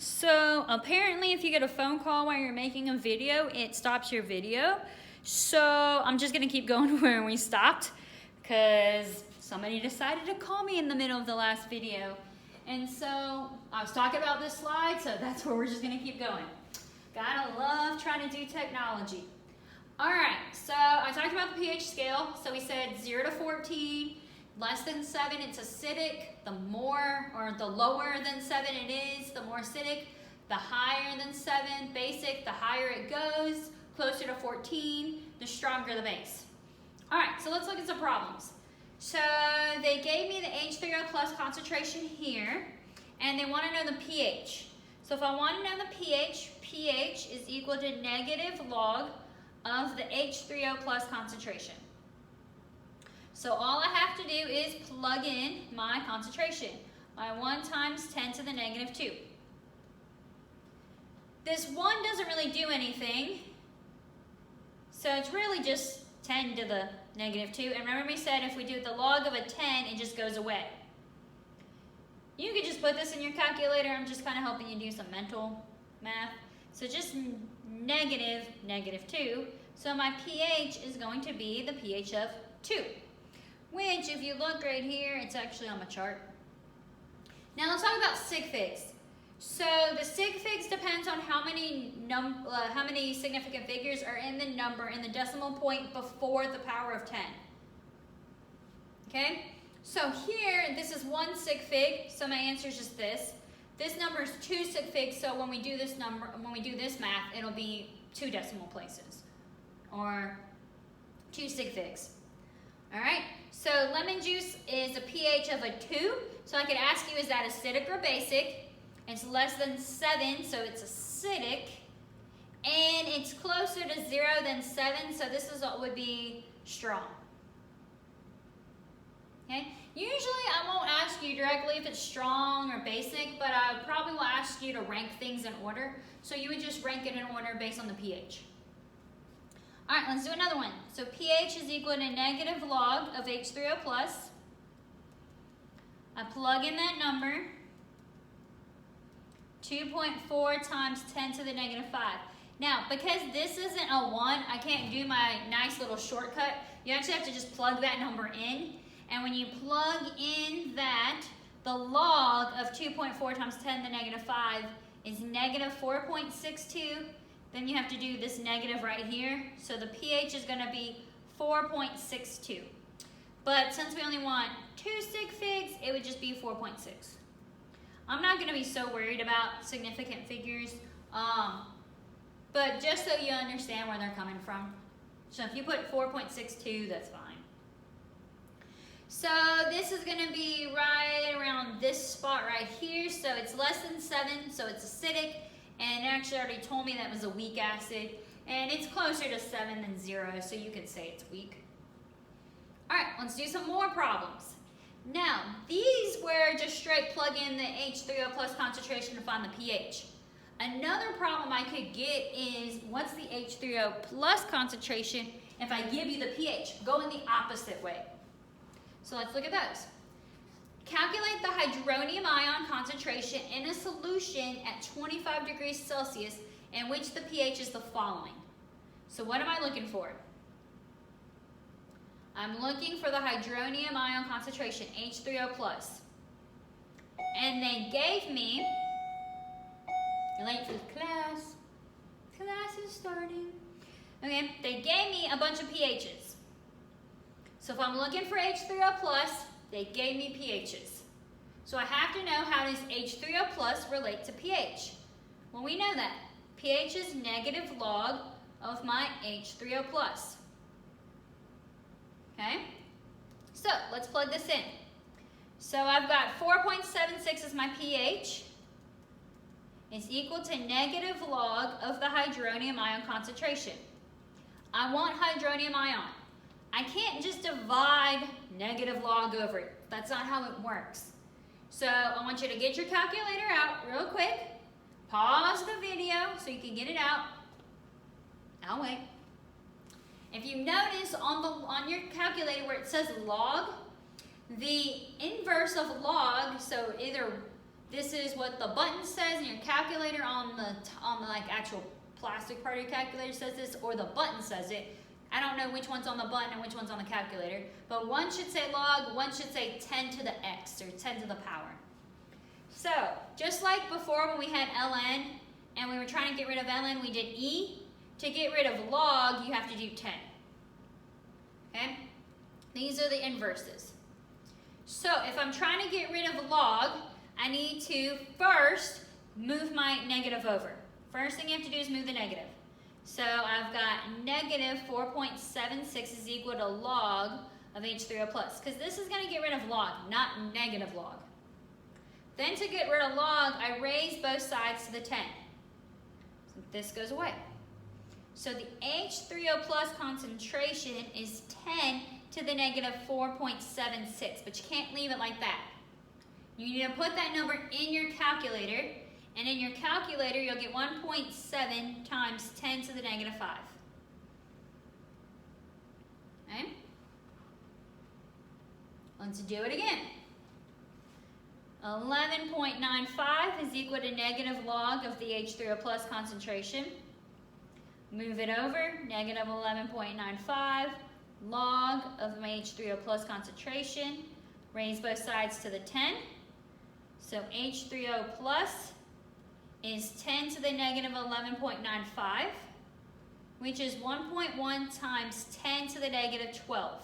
So apparently if you get a phone call while you're making a video, it stops your video. So I'm just gonna keep going where we stopped because somebody decided to call me in the middle of the last video. And so I was talking about this slide, so that's where we're just gonna keep going. Gotta love trying to do technology. All right, so I talked about the pH scale. So we said 0 to 14, less than 7, it's acidic. The more, or the lower than 7 it is, the more acidic. The higher than 7, basic, the higher it goes. Closer to 14, the stronger the base. All right, so let's look at some problems. So they gave me the H3O plus concentration here, and they want to know the pH. So if I want to know the pH, pH is equal to negative log of the H3O plus concentration. So all I have to do is plug in my concentration. My 1 times 10 to the negative 2. This 1 doesn't really do anything, so it's really just 10 to the negative 2. And remember we said if we do the log of a 10, it just goes away. You could just put this in your calculator. I'm just kind of helping you do some mental math. So just negative 2. So my pH is going to be the pH of 2. Which, if you look right here, it's actually on my chart. Now let's talk about sig figs. So the sig figs depends on how many significant figures are in the number in the decimal point before the power of 10. Okay? So here, this is 1 sig fig, so my answer is just this. This number is 2 sig figs, so when we do this math, it'll be 2 decimal places, or 2 sig figs. All right, so lemon juice is a pH of a 2, so I could ask you, is that acidic or basic? It's less than 7, so it's acidic, and it's closer to 0 than 7, so this is what would be strong. Okay? Usually I won't ask you directly if it's strong or basic, but I probably will ask you to rank things in order. So you would just rank it in order based on the pH. All right, let's do another one. So pH is equal to negative log of H3O plus. I plug in that number. 2.4 times 10 to the negative 5. Now, because this isn't a 1, I can't do my nice little shortcut. You actually have to just plug that number in. And when you plug in that, the log of 2.4 times 10 to the negative 5 is negative 4.62. Then you have to do this negative right here. So the pH is going to be 4.62. But since we only want 2 sig figs, it would just be 4.6. I'm not going to be so worried about significant figures, but just so you understand where they're coming from. So if you put 4.62, that's fine. So this is going to be right around this spot right here. So it's less than 7, so it's acidic. And it actually already told me that was a weak acid. And it's closer to 7 than 0, so you could say it's weak. All right, let's do some more problems. Now, these were just straight plug in the H3O plus concentration to find the pH. Another problem I could get is, what's the H3O plus concentration if I give you the pH? Go in the opposite way. So let's look at those. Calculate the hydronium ion concentration in a solution at 25 degrees Celsius in which the pH is the following. So what am I looking for? I'm looking for the hydronium ion concentration, H3O plus. And they gave me, you're late for class. Class is starting. Okay, they gave me a bunch of pHs. So if I'm looking for H3O plus, they gave me pHs. So I have to know, how does H3O plus relate to pH? Well, we know that. pH is negative log of my H3O plus. Okay? So let's plug this in. So I've got 4.76 as my pH. Is equal to negative log of the hydronium ion concentration. I want hydronium ion. I can't just divide negative log over it. That's not how it works. So I want you to get your calculator out real quick. Pause the video so you can get it out. I'll wait. If you notice on your calculator where it says log, the inverse of log, so either This is what the button says in your calculator on the like actual plastic part of your calculator says this, or the button says it. I don't know which one's on the button and which one's on the calculator, but one should say log, one should say 10 to the x, or 10 to the power. So, just like before when we had ln, and we were trying to get rid of ln, we did e. To get rid of log, you have to do 10. Okay? These are the inverses. So, if I'm trying to get rid of log, I need to first move my negative over. First thing you have to do is move the negative. So I've got negative 4.76 is equal to log of H3O plus, because this is going to get rid of log, not negative log. Then to get rid of log, I raise both sides to the 10. So this goes away. So the H3O plus concentration is 10 to the negative 4.76, but you can't leave it like that. You need to put that number in your calculator, and in your calculator you'll get 1.7 times 10 to the negative 5. Okay? Let's do it again. 11.95 is equal to negative log of the H3O plus concentration. Move it over, negative 11.95 log of my H3O plus concentration. Raise both sides to the 10. So H3O plus is 10 to the negative 11.95, which is 1.1 times 10 to the negative 12.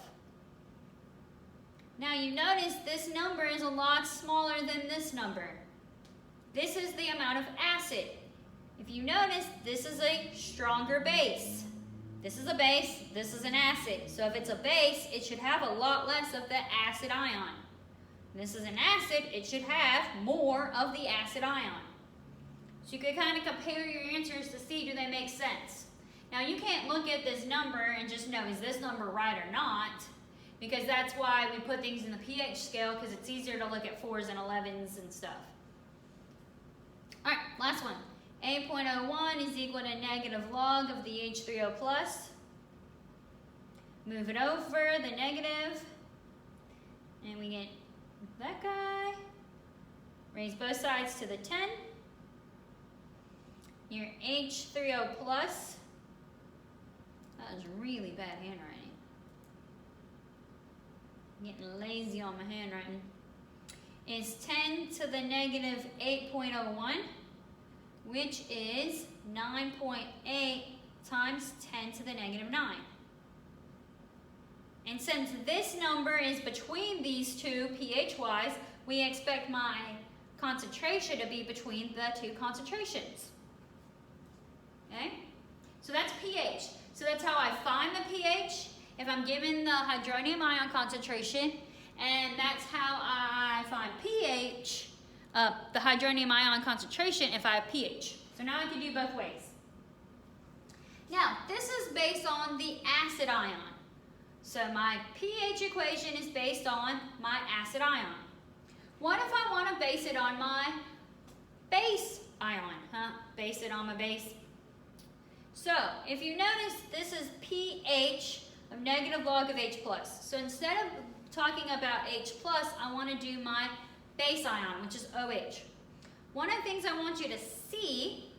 Now you notice this number is a lot smaller than this number. This is the amount of acid. If you notice, this is a stronger base. This is a base, this is an acid. So if it's a base, it should have a lot less of the acid ion. This is an acid, it should have more of the acid ion. So you could kind of compare your answers to see, do they make sense? Now you can't look at this number and just know, is this number right or not? Because that's why we put things in the pH scale, because it's easier to look at 4s and 11s and stuff. All right, last one. 8.01 is equal to negative log of the H3O plus. Move it over, the negative, and we get that guy. Raise both sides to the 10. Your H3O plus, that was really bad handwriting. Getting lazy on my handwriting. Is 10 to the negative 8.01, which is 9.8 times 10 to the negative 9. And since this number is between these two pH-wise, we expect my concentration to be between the two concentrations. Okay? So that's pH. So that's how I find the pH if I'm given the hydronium ion concentration, and that's how I find pH, the hydronium ion concentration if I have pH. So now I can do both ways. Now, this is based on the acid ion. So my pH equation is based on my acid ion. What if I want to base it on my base ion? Base it on my base. So, if you notice, this is pH of negative log of H plus. So instead of talking about H plus, I want to do my base ion, which is OH. One of the things I want you to see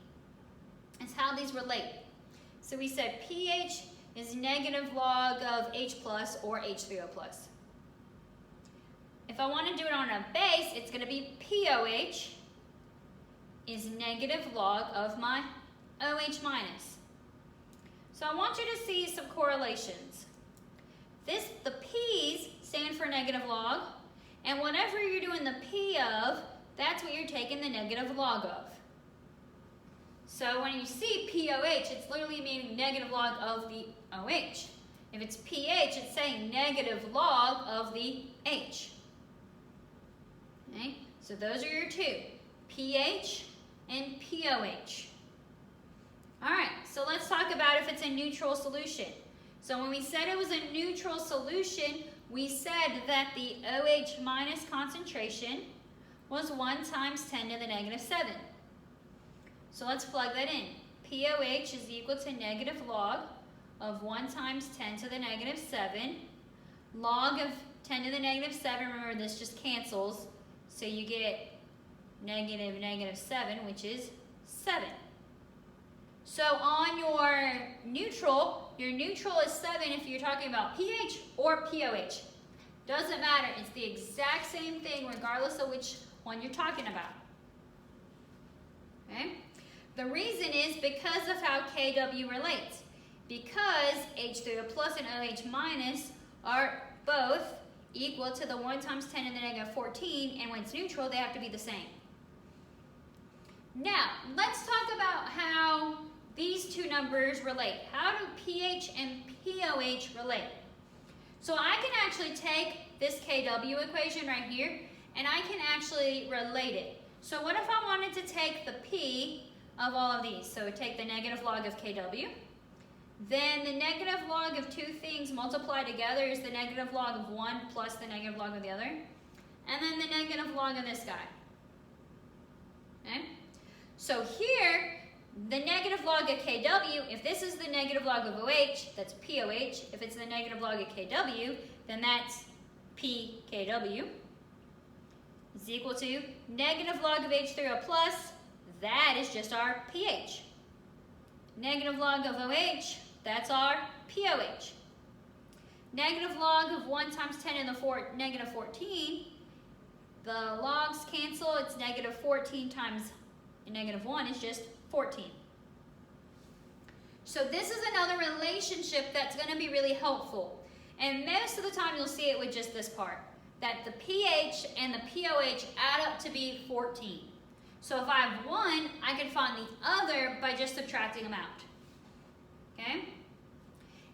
is how these relate. So we said pH is negative log of H plus or H3O plus. If I want to do it on a base, it's going to be POH is negative log of my OH minus. So I want you to see some correlations. The P's stand for negative log, and whatever you're doing the P of, that's what you're taking the negative log of. So when you see POH, it's literally meaning negative log of the OH. If it's pH, it's saying negative log of the H. Okay? So those are your two, pH and POH. All right, so let's talk about if it's a neutral solution. So when we said it was a neutral solution, we said that the OH minus concentration was 1 times 10 to the negative 7. So let's plug that in. POH is equal to negative log of 1 times 10 to the negative 7. Log of 10 to the negative 7, remember this just cancels. So you get negative 7, which is 7. So on your neutral is 7 if you're talking about pH or POH. Doesn't matter, it's the exact same thing regardless of which one you're talking about. Okay? The reason is because of how KW relates. Because H3O plus and OH minus are both equal to the 1 times 10 to the negative 14, and when it's neutral, they have to be the same. Now, let's talk about how these two numbers relate. How do pH and POH relate? So I can actually take this KW equation right here, and I can actually relate it. So what if I wanted to take the P of all of these? So take the negative log of KW. Then the negative log of two things multiplied together is the negative log of one plus the negative log of the other. And then the negative log of this guy. Okay? So here, the negative log of KW, if this is the negative log of OH, that's POH. If it's the negative log of KW, then that's PKW. Is equal to negative log of H3O plus, that is just our pH. Negative log of OH, that's our POH. Negative log of 1 times 10 to the negative 14, the logs cancel, it's negative 14 times negative 1 is just 14. So this is another relationship that's going to be really helpful. And most of the time you'll see it with just this part, that the pH and the POH add up to be 14. So if I have one, I can find the other by just subtracting them out. Okay?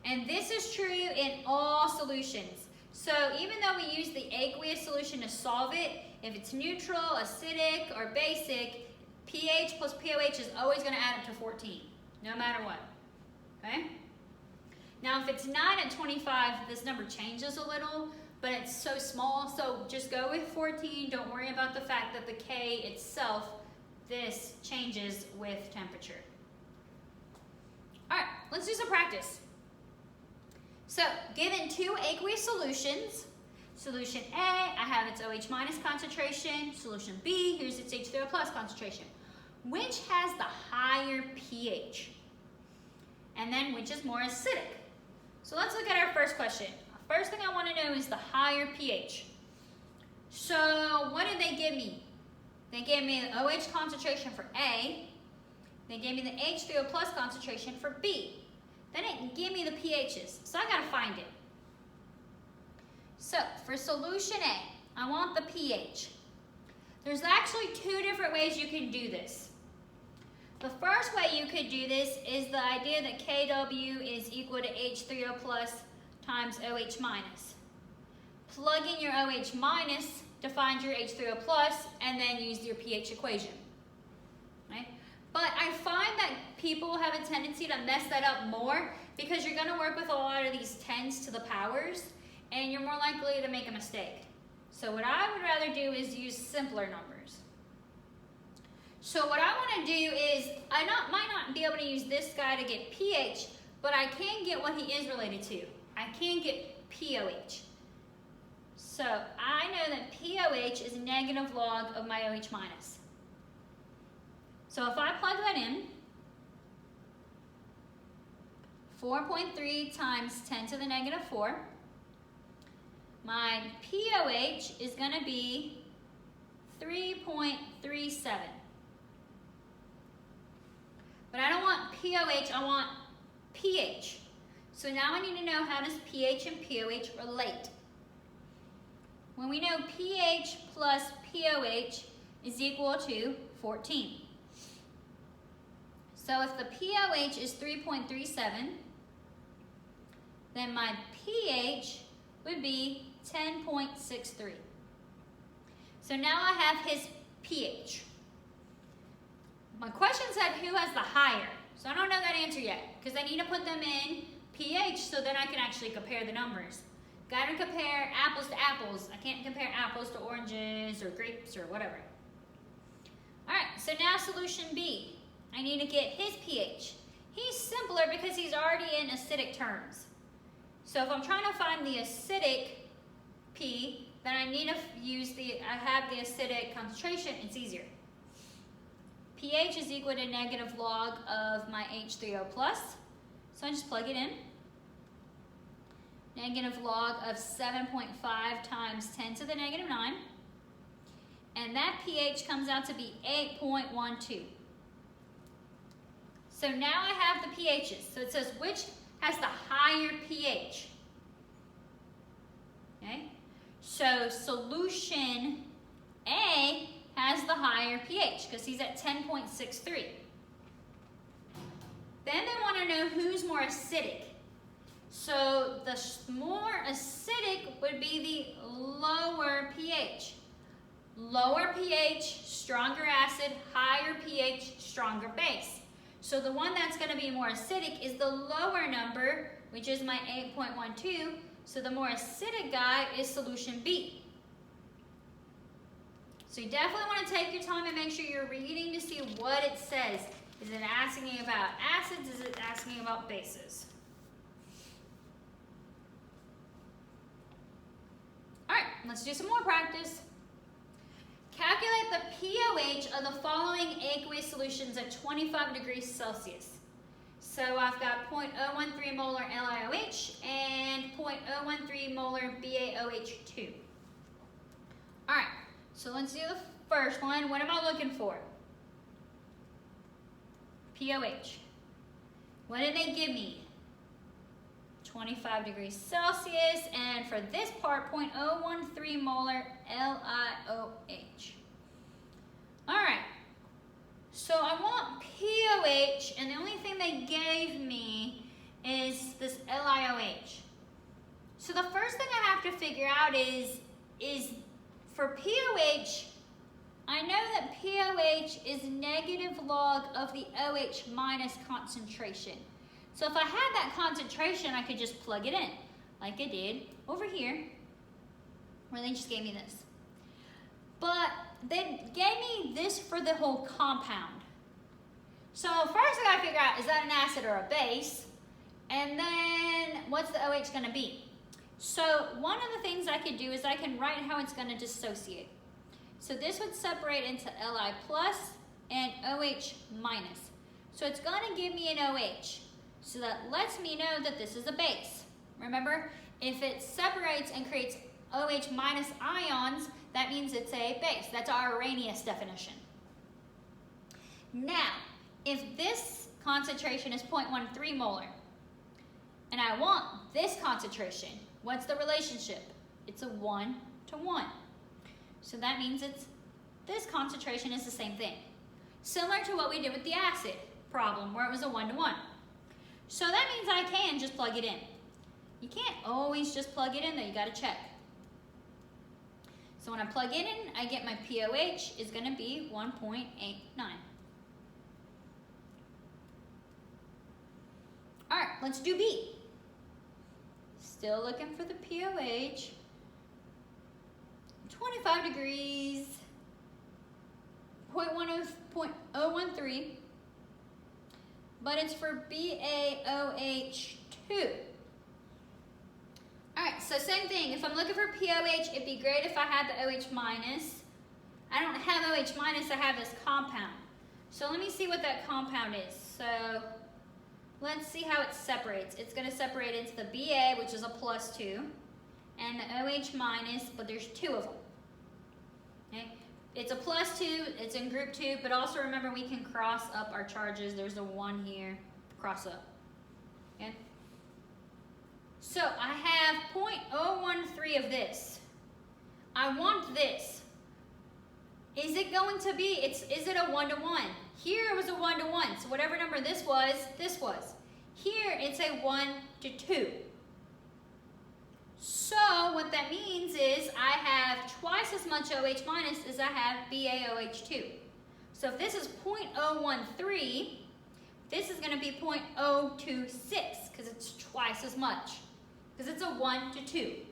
And this is true in all solutions. So even though we use the aqueous solution to solve it, if it's neutral, acidic, or basic, pH plus POH is always going to add up to 14, no matter what. Okay? Now if it's not at 25, this number changes a little, but it's so small, so just go with 14. Don't worry about the fact that the K itself, this changes with temperature. All right, let's do some practice. So, given two aqueous solutions, solution A, I have its OH minus concentration. Solution B, here's its H3O plus concentration. Which has the higher pH? And then which is more acidic? So let's look at our first question. First thing I want to know is the higher pH. So what did they give me? They gave me the OH concentration for A. They gave me the H3O plus concentration for B. They didn't give me the pHs, so I got to find it. So for solution A, I want the pH. There's actually two different ways you can do this. The first way you could do this is the idea that KW is equal to H3O plus times OH minus. Plug in your OH minus to find your H3O plus and then use your pH equation. Right? But I find that people have a tendency to mess that up more because you're going to work with a lot of these 10s to the powers and you're more likely to make a mistake. So what I would rather do is use simpler numbers. So what I want to do is, I might not be able to use this guy to get pH, but I can get what he is related to. I can get POH. So I know that POH is negative log of my OH minus. So if I plug that in, 4.3 times 10 to the negative 4, my POH is going to be 3.37. But I don't want POH, I want pH. So now I need to know, how does pH and POH relate? When we know pH plus POH is equal to 14. So if the POH is 3.37, then my pH would be 10.63. So now I have his pH. My question said who has the higher, so I don't know that answer yet because I need to put them in pH so then I can actually compare the numbers. Got to compare apples to apples. I can't compare apples to oranges or grapes or whatever. All right, so now solution B. I need to get his pH. He's simpler because he's already in acidic terms. So if I'm trying to find the acidic P, then I need to use I have the acidic concentration, it's easier. pH is equal to negative log of my H3O plus. So I just plug it in. Negative log of 7.5 times 10 to the negative 9. And that pH comes out to be 8.12. So now I have the pHs. So it says which has the higher pH. Okay? So solution A has the higher pH because he's at 10.63. Then they want to know who's more acidic. So the more acidic would be the lower pH. Lower pH, stronger acid, higher pH, stronger base. So the one that's going to be more acidic is the lower number, which is my 8.12. So the more acidic guy is solution B. So you definitely want to take your time and make sure you're reading to see what it says. Is it asking about acids? Is it asking about bases? All right, let's do some more practice. Calculate the pOH of the following aqueous solutions at 25 degrees Celsius. So I've got 0.013 molar LiOH and 0.013 molar BaOH2. All right, so let's do the first one. What am I looking for? pOH. What did they give me? 25 degrees Celsius, and for this part, 0.013 molar LiOH. All right, so I want pOH, and the only thing they gave me is this LiOH. So the first thing I have to figure out is for pOH, I know that pOH is negative log of the OH minus concentration. So if I had that concentration, I could just plug it in, like I did over here, where they just gave me this. But they gave me this for the whole compound. So first I gotta figure out, is that an acid or a base? And then what's the OH gonna be? So one of the things I could do is I can write how it's gonna dissociate. So this would separate into Li plus and OH minus. So it's gonna give me an OH. So that lets me know that this is a base. Remember, if it separates and creates OH minus ions, that means it's a base. That's our Arrhenius definition. Now, if this concentration is 0.13 molar, and I want this concentration, what's the relationship? It's a 1 to 1. So that means this concentration is the same thing. Similar to what we did with the acid problem, where it was a 1 to 1. So that means I can just plug it in. You can't always just plug it in though, you gotta check. So when I plug it in, I get my pOH is gonna be 1.89. All right, let's do B. Still looking for the pOH. 25 degrees, 0.013. But it's for BaOH2. All right, so same thing. If I'm looking for pOH, it'd be great if I had the OH minus. I don't have OH minus, I have this compound. So let me see what that compound is. So let's see how it separates. It's gonna separate into the Ba, which is a +2, and the OH minus, but there's 2 of them. Okay? It's a +2, it's in group 2, but also remember we can cross up our charges. There's a 1 here, cross up. Okay? So I have 0.013 of this. I want this. Is it going to be, is it a 1 to 1? Here it was a 1 to 1, so whatever number this was. Here it's a 1 to 2. So what that means is I have twice as much OH minus as I have BaOH2. So if this is 0.013, this is going to be 0.026 because it's twice as much. Because it's a 1 to 2.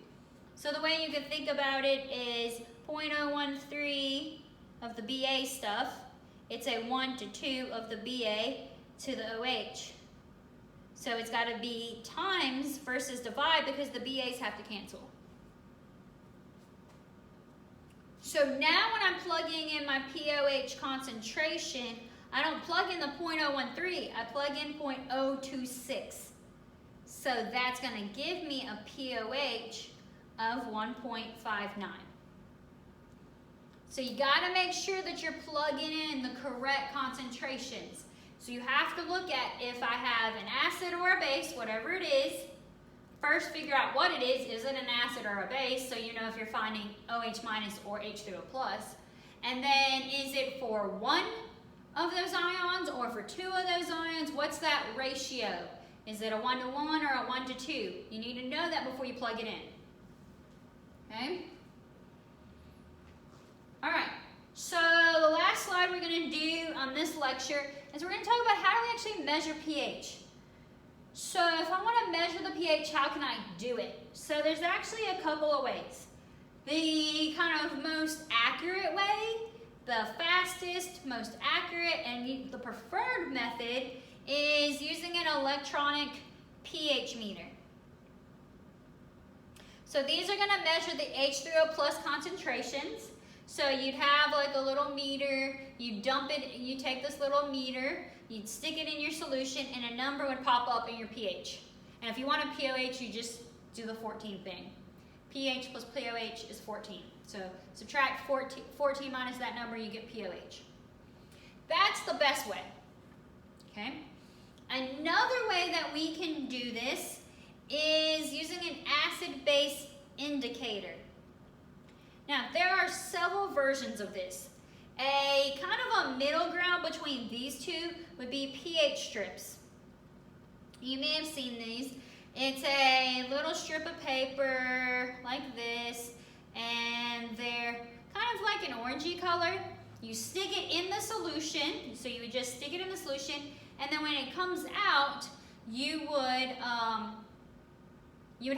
So the way you can think about it is 0.013 of the Ba stuff. It's a 1 to 2 of the Ba to the OH. So it's got to be times versus divide because the BAs have to cancel. So now when I'm plugging in my pOH concentration, I don't plug in the 0.013, I plug in 0.026. So that's going to give me a pOH of 1.59. So you got to make sure that you're plugging in the correct concentrations. So you have to look at if I have an acid or a base, whatever it is. First, figure out what it is. Is it an acid or a base? So you know if you're finding OH minus or H3O plus. And then is it for one of those ions or for two of those ions? What's that ratio? Is it a 1-to-1 or a 1-to-2? You need to know that before you plug it in. Okay? All right, so the last slide we're going to do on this lecture is we're going to talk about how do we actually measure pH. So if I want to measure the pH, how can I do it? So there's actually a couple of ways. The kind of most accurate way, the fastest, most accurate, and the preferred method is using an electronic pH meter. So these are going to measure the H3O plus concentrations. So you'd have like a little meter, you dump it, you take this little meter, you'd stick it in your solution, and a number would pop up in your pH. And if you want a pOH, you just do the 14 thing. pH plus pOH is 14. So subtract 14 minus that number, you get pOH. That's the best way. Okay? Another way that we can do this is using an acid-base indicator. Now, there are several versions of this. A kind of a middle ground between these two would be pH strips. You may have seen these. It's a little strip of paper like this, and they're kind of like an orangey color. You stick it in the solution, so you would just stick it in the solution, and then when it comes out, you would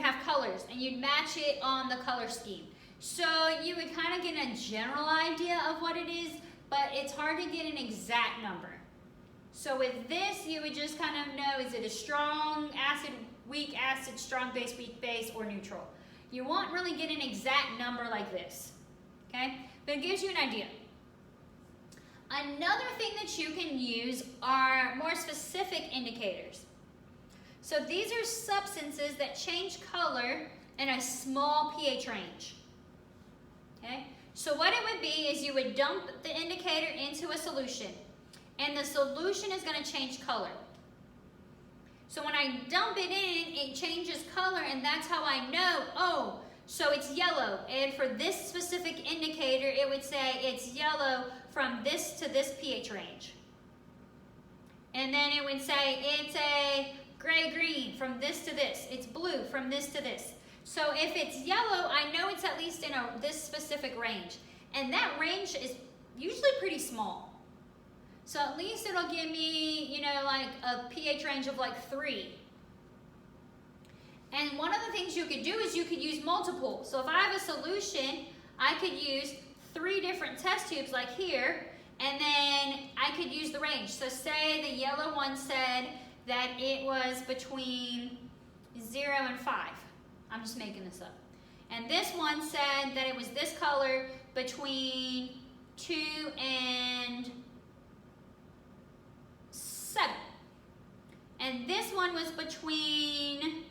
have colors, and you'd match it on the color scheme. So you would kind of get a general idea of what it is, but it's hard to get an exact number. So with this, you would just kind of know, is it a strong acid, weak acid, strong base, weak base, or neutral? You won't really get an exact number like this, okay? But it gives you an idea. Another thing that you can use are more specific indicators. So these are substances that change color in a small pH range. Okay? So what it would be is you would dump the indicator into a solution, and the solution is going to change color. So when I dump it in, it changes color, and that's how I know, oh, so it's yellow. And for this specific indicator, it would say it's yellow from this to this pH range. And then it would say it's a gray-green from this to this. It's blue from this to this. So if it's yellow, I know it's at least in this specific range. And that range is usually pretty small. So at least it'll give me, you know, like a pH range of like 3. And one of the things you could do is you could use multiple. So if I have a solution, I could use 3 different test tubes like here, and then I could use the range. So say the yellow one said that it was between 0 and 5. I'm just making this up. And this one said that it was this color between 2 and 7. And this one was between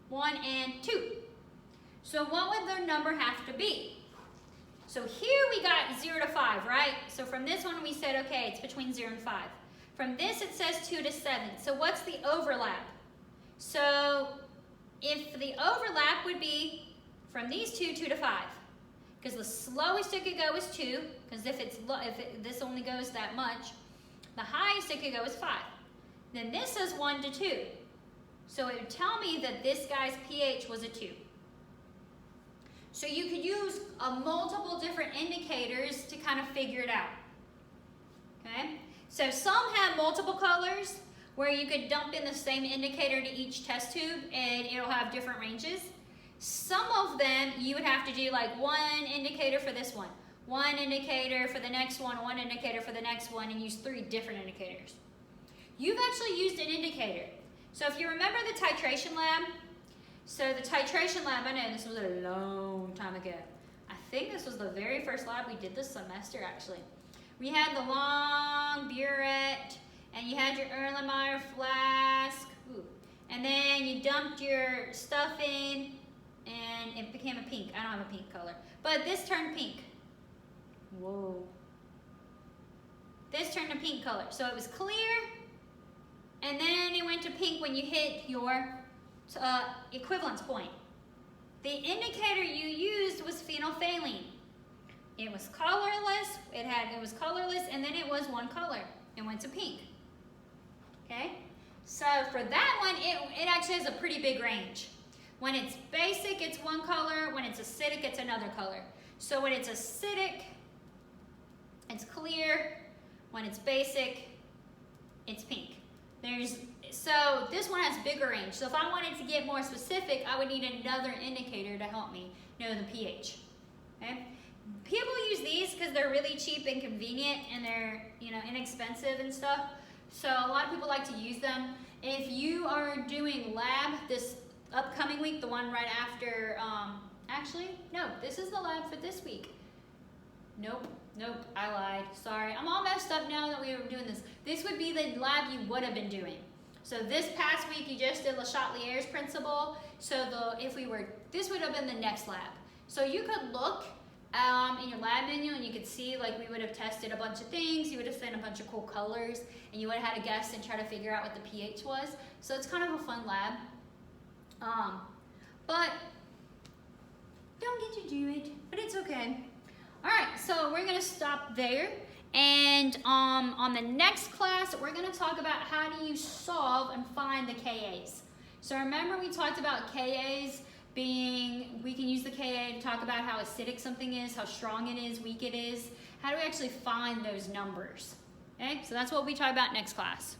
1 and 2. So what would the number have to be? So here we got 0 to 5, right? So from this one we said, okay, it's between 0 and 5. From this it says 2 to 7. So what's the overlap? So if the overlap would be from these two, 2 to 5. Because the slowest it could go is 2, because this only goes that much. The highest it could go is 5. Then this says 1 to 2. So it would tell me that this guy's pH was a 2. So you could use multiple different indicators to kind of figure it out. Okay? So some have multiple colors where you could dump in the same indicator to each test tube and it'll have different ranges. Some of them you would have to do like one indicator for this one indicator for the next one indicator for the next one, and use 3 different indicators. You've actually used an indicator. So if you remember the titration lab, so the titration lab, I know this was a long time ago. I think this was the very first lab we did this semester, actually. We had the long burette, and you had your Erlenmeyer flask, ooh, and then you dumped your stuff in, and it became a pink. I don't have a pink color, but this turned pink. Whoa. This turned a pink color. So it was clear, and then it went to pink when you hit your equivalence point. The indicator you used was phenolphthalein. It was colorless, it was colorless, and then it was one color. It went to pink. Okay? So for that one, it actually has a pretty big range. When it's basic, it's one color. When it's acidic, it's another color. So when it's acidic, it's clear. When it's basic, it's pink. So this one has bigger range. So if I wanted to get more specific, I would need another indicator to help me know the pH. Okay? People use these because they're really cheap and convenient, and they're inexpensive and stuff. So a lot of people like to use them. If you are doing lab this upcoming week, the one right after, actually, no, this is the lab for this week. Nope, I lied, sorry. I'm all messed up now that we were doing this. This would be the lab you would have been doing. So this past week, you just did Le Chatelier's principle. So this would have been the next lab. So you could look in your lab menu, and you could see, like, we would have tested a bunch of things. You would have seen a bunch of cool colors, and you would have had a guess and try to figure out what the pH was. So it's kind of a fun lab. But don't get to do it, but it's okay. All right, so we're gonna stop there. And on the next class, we're gonna talk about how do you solve and find the KAs. So remember we talked about KAs being, we can use the KA to talk about how acidic something is, how strong it is, weak it is. How do we actually find those numbers? Okay, so that's what we talk about next class.